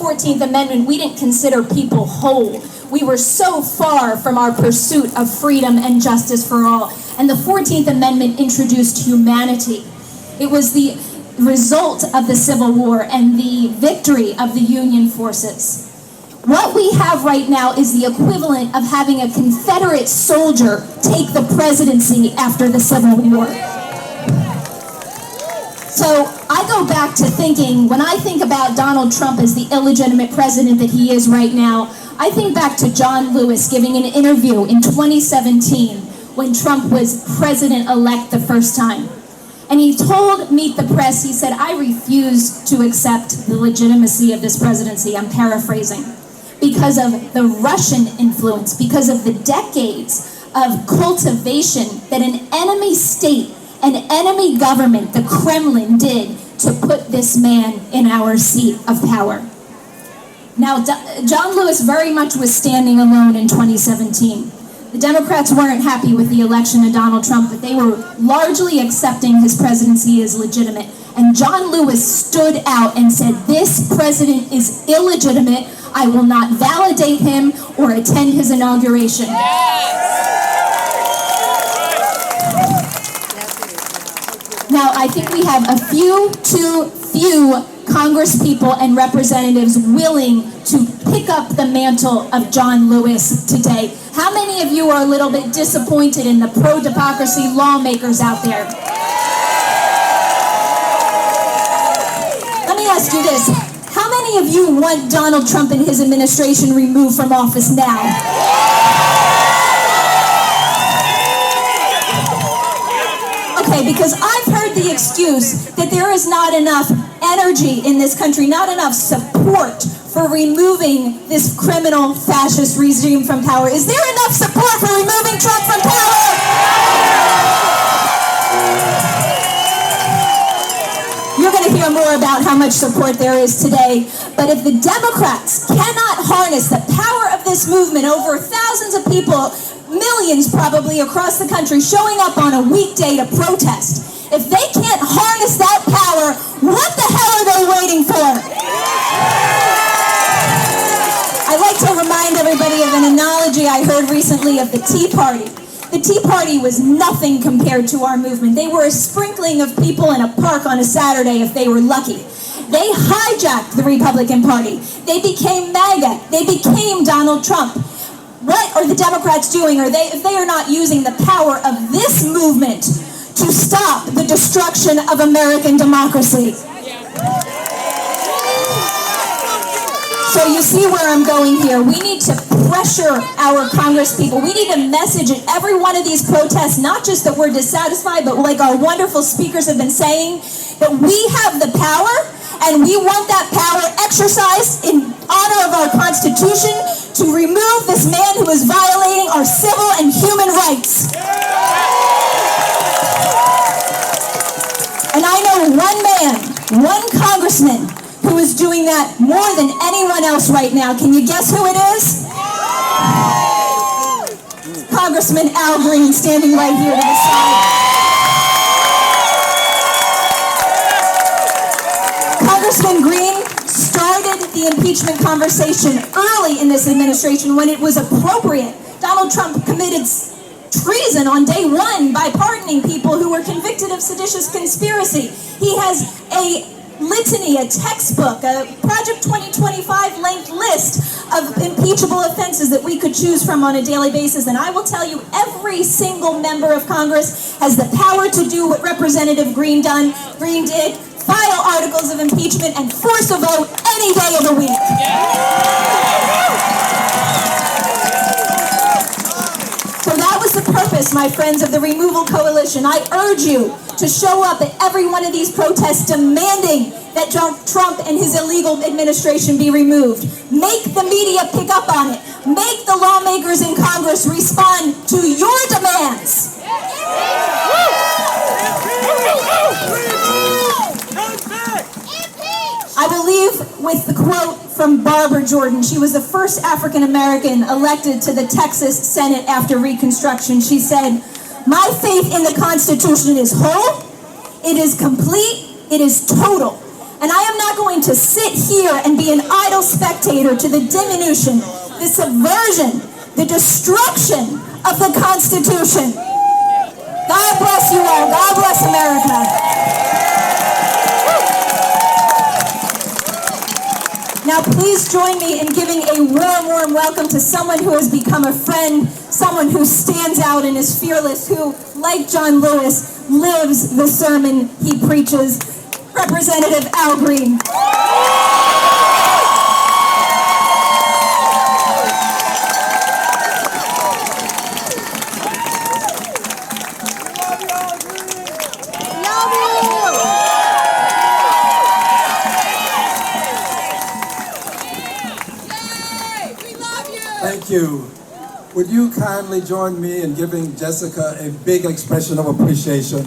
14th Amendment, we didn't consider people whole. We were so far from our pursuit of freedom and justice for all. And the 14th Amendment introduced humanity. It was the result of the Civil War and the victory of the Union forces. What we have right now is the equivalent of having a Confederate soldier take the presidency after the Civil War. So I go back to thinking, when I think about Donald Trump as the illegitimate president that he is right now, I think back to John Lewis giving an interview in 2017 when Trump was president-elect the first time. And he told Meet the Press, he said, "I refuse to accept the legitimacy of this presidency," I'm paraphrasing, "because of the Russian influence, because of the decades of cultivation that an enemy state, an enemy government, the Kremlin, did to put this man in our seat of power." Now, John Lewis very much was standing alone in 2017. The Democrats weren't happy with the election of Donald Trump, but they were largely accepting his presidency as legitimate. And John Lewis stood out and said, "This president is illegitimate. I will not validate him or attend his inauguration." Now, I think we have a too few Congress people and representatives willing to pick up the mantle of John Lewis today. How many of you are a little bit disappointed in the pro-democracy lawmakers out there? Let me ask you this. How many of you want Donald Trump and his administration removed from office now? Okay, because I've heard the excuse that there is not enough energy in this country, not enough support for removing this criminal fascist regime from power. Is there enough support for removing Trump from power? You're going to hear more about how much support there is today. But if the Democrats cannot harness the power of this movement, over thousands of people, millions probably across the country, showing up on a weekday to protest, if they can't harness that power, what the hell are they waiting for? I like to remind everybody of an analogy I heard recently of the Tea Party. The Tea Party was nothing compared to our movement. They were a sprinkling of people in a park on a Saturday if they were lucky. They hijacked the Republican Party. They became MAGA. They became Donald Trump. What are the Democrats doing? If they are not using the power of this movement to stop the destruction of American democracy? So you see where I'm going here. We need to pressure our Congress people. We need to message at every one of these protests, not just that we're dissatisfied, but like our wonderful speakers have been saying, that we have the power and we want that power exercised in honor of our Constitution to remove this man who is violating our civil and human rights. And I know one man, one congressman, who is doing that more than anyone else right now. Can you guess who it is? Congressman Al Green, standing right here to the side. Congressman Green started the impeachment conversation early in this administration when it was appropriate. Donald Trump committed treason on day one by pardoning people who were convicted of seditious conspiracy. He has a litany, a textbook, a Project 2025 length list of impeachable offenses that we could choose from on a daily basis. And I will tell you, every single member of Congress has the power to do what Representative Green did, file articles of impeachment and force a vote any day of the week. So that was the purpose, my friends, of the Removal Coalition. I urge you to show up at every one of these protests demanding that Trump and his illegal administration be removed. Make the media pick up on it. Make the lawmakers in Congress respond to your demands. I believe with the quote from Barbara Jordan. She was the first African American elected to the Texas Senate after Reconstruction. She said, "My faith in the Constitution is whole, it is complete, it is total. And I am not going to sit here and be an idle spectator to the diminution, the subversion, the destruction of the Constitution. God bless you all. God bless America. Now please join me in giving a warm, warm welcome to someone who has become a friend, someone who stands out and is fearless, who, like John Lewis, lives the sermon he preaches, Representative Al Green. Thank you. Would you kindly join me in giving Jessica a big expression of appreciation?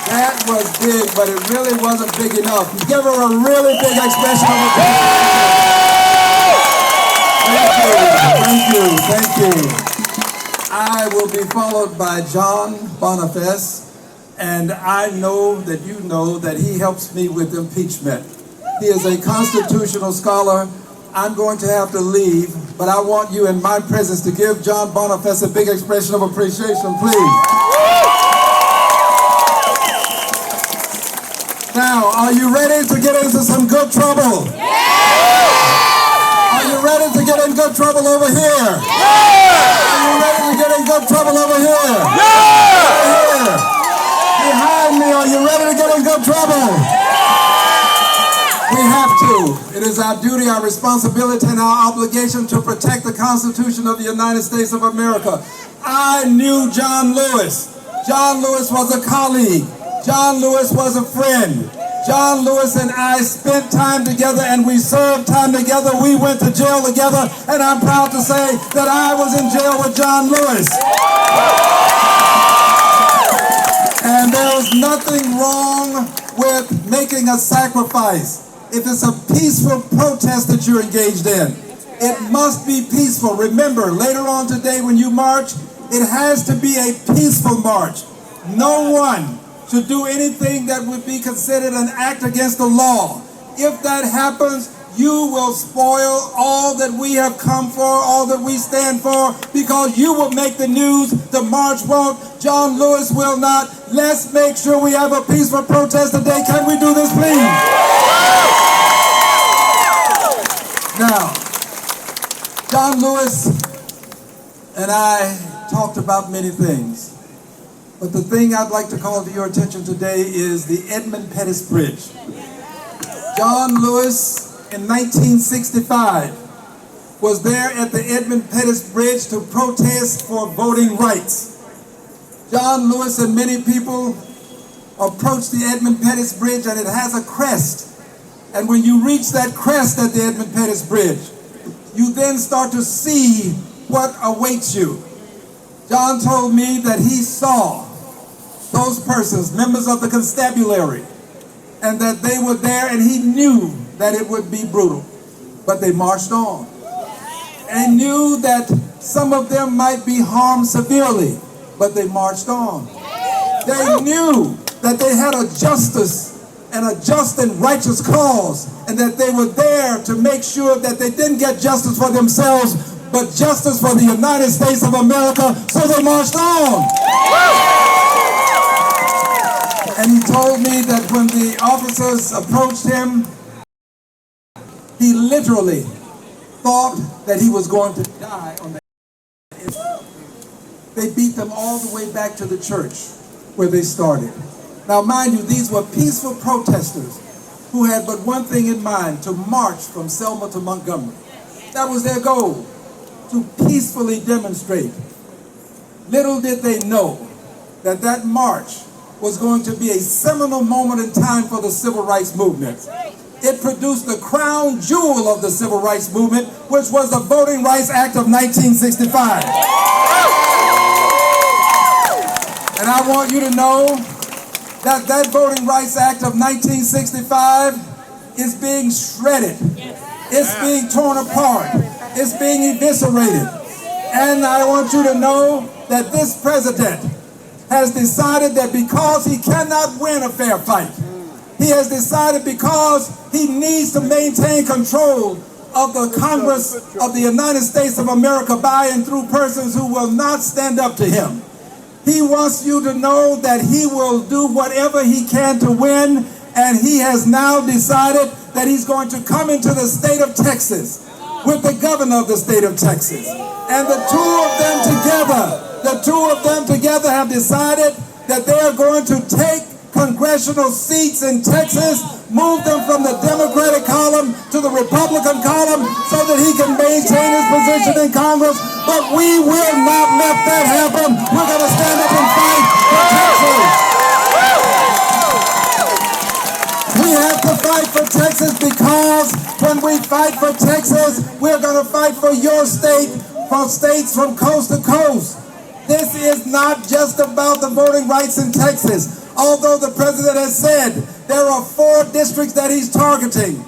That was big, but it really wasn't big enough. Give her a really big expression of appreciation. Thank you. I will be followed by John Boniface, and I know that you know that he helps me with impeachment. He is a constitutional scholar. I'm going to have to leave, but I want you in my presence to give John Boniface a big expression of appreciation, please. Now, are you ready to get into some good trouble? Are you ready to get in good trouble over here? Are you ready to get in good trouble over here? Over here. Behind me, are you ready to get in good trouble? We have to. It is our duty, our responsibility, and our obligation to protect the Constitution of the United States of America. I knew John Lewis. John Lewis was a colleague. John Lewis was a friend. John Lewis and I spent time together and we served time together. We went to jail together, and I'm proud to say that I was in jail with John Lewis. And there's nothing wrong with making a sacrifice. If it's a peaceful protest that you're engaged in, it must be peaceful. Remember, later on today when you march, it has to be a peaceful march. No one should do anything that would be considered an act against the law. If that happens, you will spoil all that we have come for, all that we stand for, because you will make the news, the march won't, John Lewis will not. Let's make sure we have a peaceful protest today. Can we do this, please? Now, John Lewis and I talked about many things, but the thing I'd like to call to your attention today is the Edmund Pettus Bridge. John Lewis, in 1965, was there at the Edmund Pettus Bridge to protest for voting rights. John Lewis and many people approached the Edmund Pettus Bridge, and it has a crest. And when you reach that crest at the Edmund Pettus Bridge, you then start to see what awaits you. John told me that he saw those persons, members of the constabulary, and that they were there, and he knew that it would be brutal. But they marched on. And knew that some of them might be harmed severely, but they marched on. They knew that they had a justice and a just and righteous cause, and that they were there to make sure that they didn't get justice for themselves, but justice for the United States of America, so they marched on. And he told me that when the officers approached him, he literally thought that he was going to die on that. They beat them all the way back to the church where they started. Now, mind you, these were peaceful protesters who had but one thing in mind: to march from Selma to Montgomery. That was their goal, to peacefully demonstrate. Little did they know that that march was going to be a seminal moment in time for the civil rights movement. It produced the crown jewel of the civil rights movement, which was the Voting Rights Act of 1965. And I want you to know that that Voting Rights Act of 1965 is being shredded. It's being torn apart. It's being eviscerated. And I want you to know that this president has decided that because he cannot win a fair fight, he has decided because he needs to maintain control of the Congress of the United States of America by and through persons who will not stand up to him. He wants you to know that he will do whatever he can to win, and he has now decided that he's going to come into the state of Texas with the governor of the state of Texas. And the two of them together have decided that they are going to take congressional seats in Texas, move them from the Democratic column to the Republican column so that he can maintain his position in Congress. But we will not let that happen. We're going to stand up and fight for Texas. We have to fight for Texas because when we fight for Texas, we're going to fight for your state, for states from coast to coast. This is not just about the voting rights in Texas. Although the president has said there are 4 districts that he's targeting,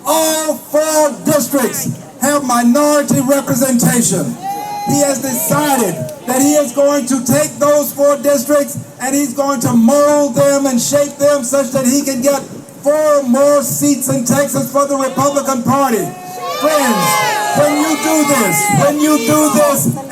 all 4 districts have minority representation. He has decided that he is going to take those 4 districts and he's going to mold them and shape them such that he can get 4 more seats in Texas for the Republican Party. Friends, when you do this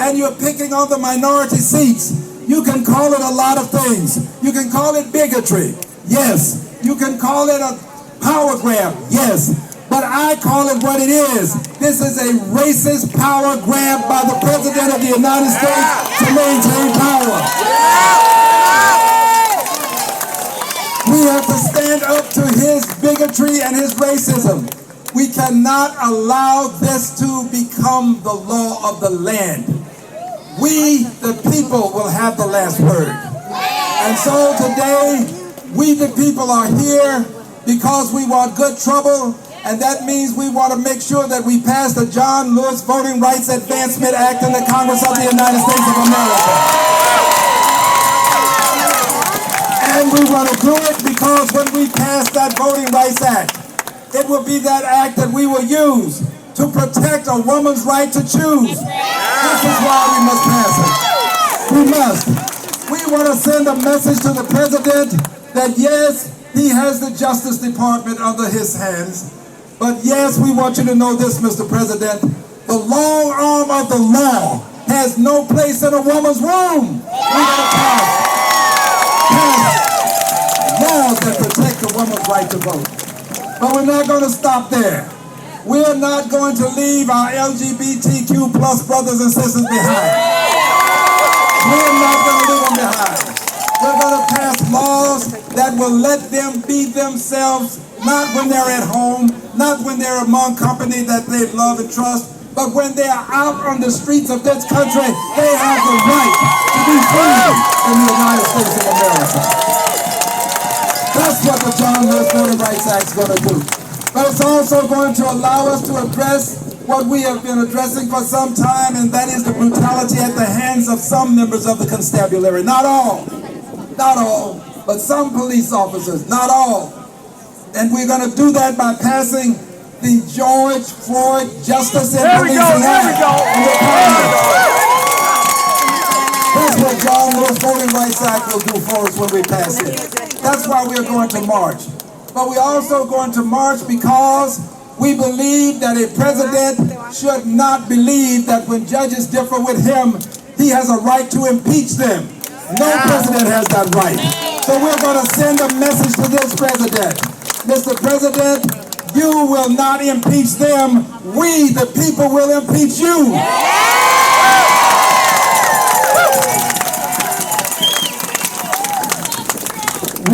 and you're picking on the minority seats, you can call it a lot of things. You can call it bigotry. Yes. You can call it a power grab. Yes. But I call it what it is. This is a racist power grab by the President of the United States to maintain power. We have to stand up to his bigotry and his racism. We cannot allow this to become the law of the land. We, the people, will have the last word. And so today, we, the people, are here because we want good trouble, and that means we want to make sure that we pass the John Lewis Voting Rights Advancement Act in the Congress of the United States of America. And we want to do it because when we pass that Voting Rights Act, it will be that act that we will use to protect a woman's right to choose. This is why we must pass it. We must. We want to send a message to the president that yes, he has the Justice Department under his hands, but yes, we want you to know this, Mr. President, the long arm of the law has no place in a woman's womb. We got to pass laws that protect a woman's right to vote. But we're not going to stop there. We're not going to leave our LGBTQ plus brothers and sisters behind. We're not going to leave them behind. We're going to pass laws that will let them be themselves, not when they're at home, not when they're among company that they love and trust, but when they're out on the streets of this country, they have the right to be free in the United States of America. That's what the John Lewis Voting Rights Act is going to do. But it's also going to allow us to address what we have been addressing for some time, and that is the brutality at the hands of some members of the constabulary. Not all, but some police officers, not all. And we're going to do that by passing the George Floyd Justice and Policing Act. That's what John Lewis Voting Rights Act will do for us when we pass it. That's why we're going to march. But we're also going to march because we believe that a president should not believe that when judges differ with him, he has a right to impeach them. No president has that right. So we're going to send a message to this president. Mr. President, you will not impeach them. We, the people, will impeach you.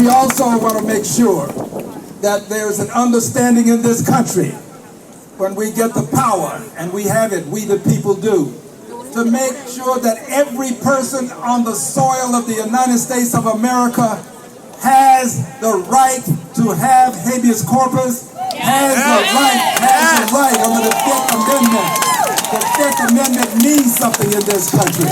We also want to make sure that there's an understanding in this country when we get the power, and we have it, we the people do, to make sure that every person on the soil of the United States of America has the right to have habeas corpus, has the right under the Fifth Amendment. The Fifth Amendment means something in this country.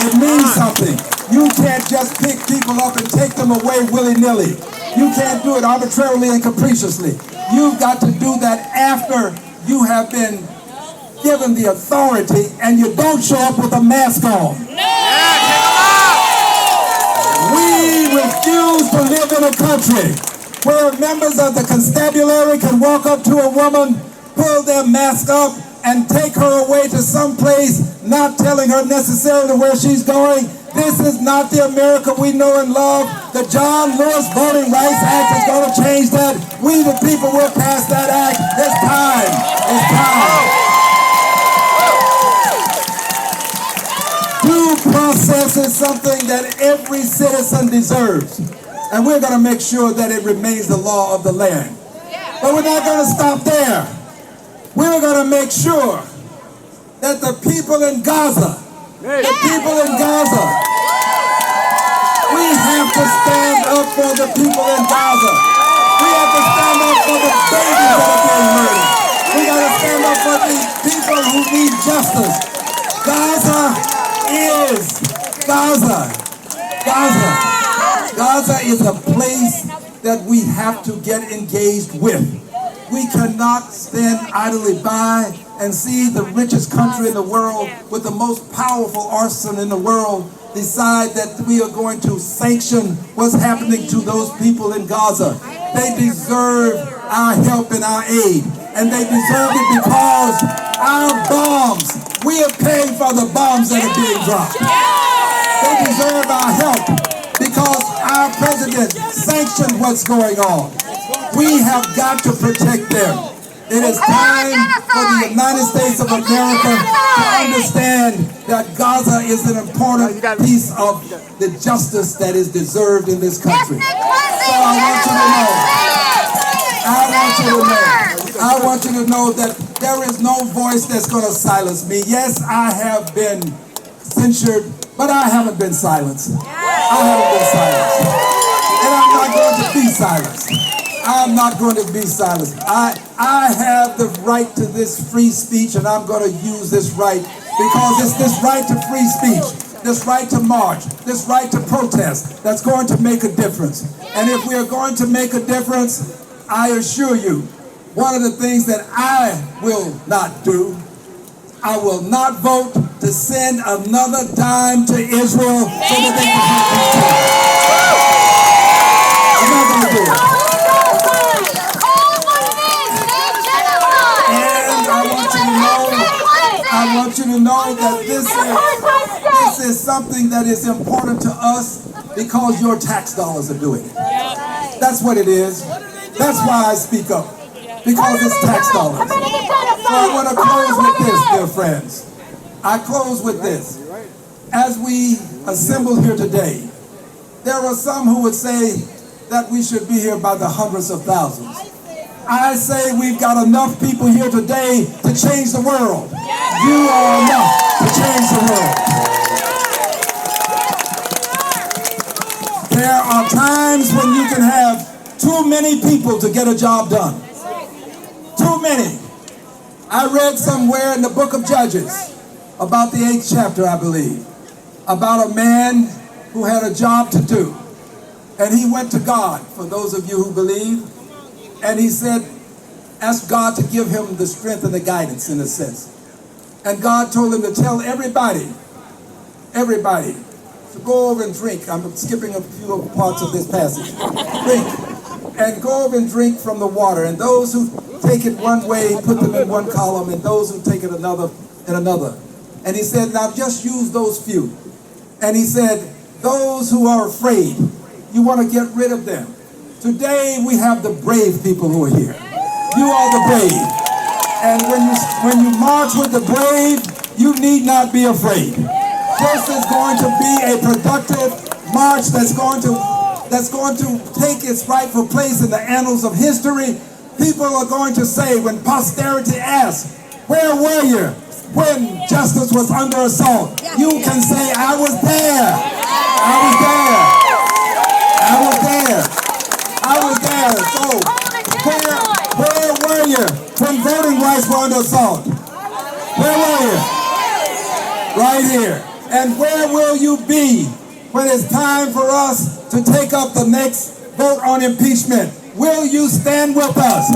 It means something. You can't just pick people up and take them away willy-nilly. You can't do it arbitrarily and capriciously. You've got to do that after you have been given the authority, and you don't show up with a mask on. We refuse to live in a country where members of the constabulary can walk up to a woman, pull their mask up, and take her away to some place, not telling her necessarily where she's going. This is not the America we know and love. The John Lewis Voting Rights Act is going to change that. We the people will pass that act. It's time. It's time. Due process is something that every citizen deserves. And we're going to make sure that it remains the law of the land. But we're not going to stop there. We're going to make sure that the people in Gaza, we have to stand up for the people in Gaza. We have to stand up for the babies that are being murdered. We got to stand up for the people who need justice. Gaza is a place that we have to get engaged with. We cannot stand idly by and see the richest country in the world with the most powerful arsenal in the world decide that we are going to sanction what's happening to those people in Gaza. They deserve our help and our aid. And they deserve it because our bombs, we are paying for the bombs that are being dropped. They deserve our help because our president sanctioned what's going on. We have got to protect them. It is time for the United States of America to understand that Gaza is an important piece of the justice that is deserved in this country. So I want you to know that there is no voice that's going to silence me. Yes, I have been censured, but I haven't been silenced. And I'm not going to be silenced. I'm not going to be silenced. I have the right to this free speech, and I'm going to use this right because it's this right to free speech, this right to march, this right to protest that's going to make a difference. And if we are going to make a difference, I assure you, one of the things that I will not do, I will not vote to send another dime to Israel so that they can have peace. I'm not going to do it. I want you to know that this is something that is important to us because your tax dollars are doing it. That's what it is. That's why I speak up. Because it's tax dollars. So I want to close with this, dear friends. I close with this. As we assemble here today, there are some who would say that we should be here by the hundreds of thousands. I say we've got enough people here today to change the world. You are enough to change the world. There are times when you can have too many people to get a job done. Too many. I read somewhere in the book of Judges, about the 8th chapter, I believe, about a man who had a job to do. And he went to God, for those of you who believe, and he said, ask God to give him the strength and the guidance, in a sense. And God told him to tell everybody, to go over and drink. I'm skipping a few parts of this passage. Drink. And go over and drink from the water. And those who take it one way, put them in one column, and those who take it another, in another. And he said, now just use those few. And he said, those who are afraid, you want to get rid of them. Today we have the brave people who are here. You are the brave. And when you march with the brave, you need not be afraid. This is going to be a productive march that's going to take its rightful place in the annals of history. People are going to say, when posterity asks, where were you when justice was under assault? You can say, I was there. I was there. I was there. I was there. So, where were you when voting rights were under assault? Where were you? Right here. And where will you be when it's time for us to take up the next vote on impeachment? Will you stand with us?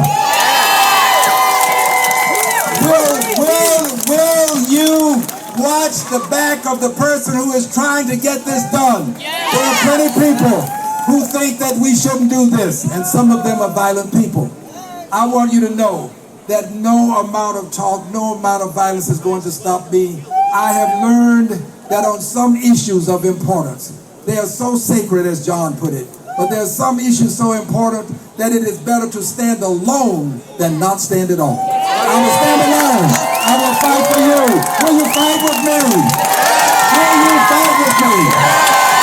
Will you watch the back of the person who is trying to get this done. There are plenty of people who think that we shouldn't do this, and some of them are violent people. I want you to know that no amount of talk, no amount of violence is going to stop me. I have learned that on some issues of importance, they are so sacred, as John put it, but there are some issues so important that it is better to stand alone than not stand at all. I will stand alone. I will fight for you. Will you fight with me? Will you fight with me?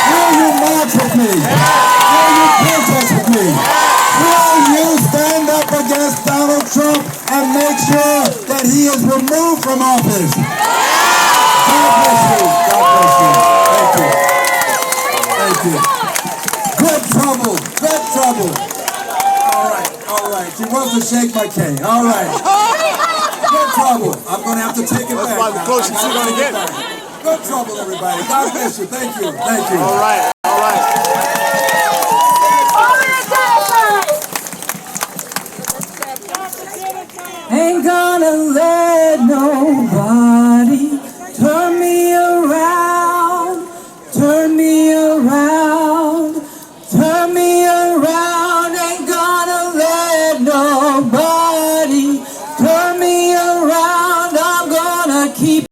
Will you march with me? Will you protest with me? Will you stand up against Donald Trump and make sure that he is removed from office? God bless you. God bless you. Thank you. Thank you. Good trouble. Good trouble. All right. All right. She wants to shake my cane. All right. Good trouble. I'm going to have to take it back. That's why the close you sit on again. Good trouble, everybody. God bless you. Thank you. Thank you. All right. All right. Ain't gonna let nobody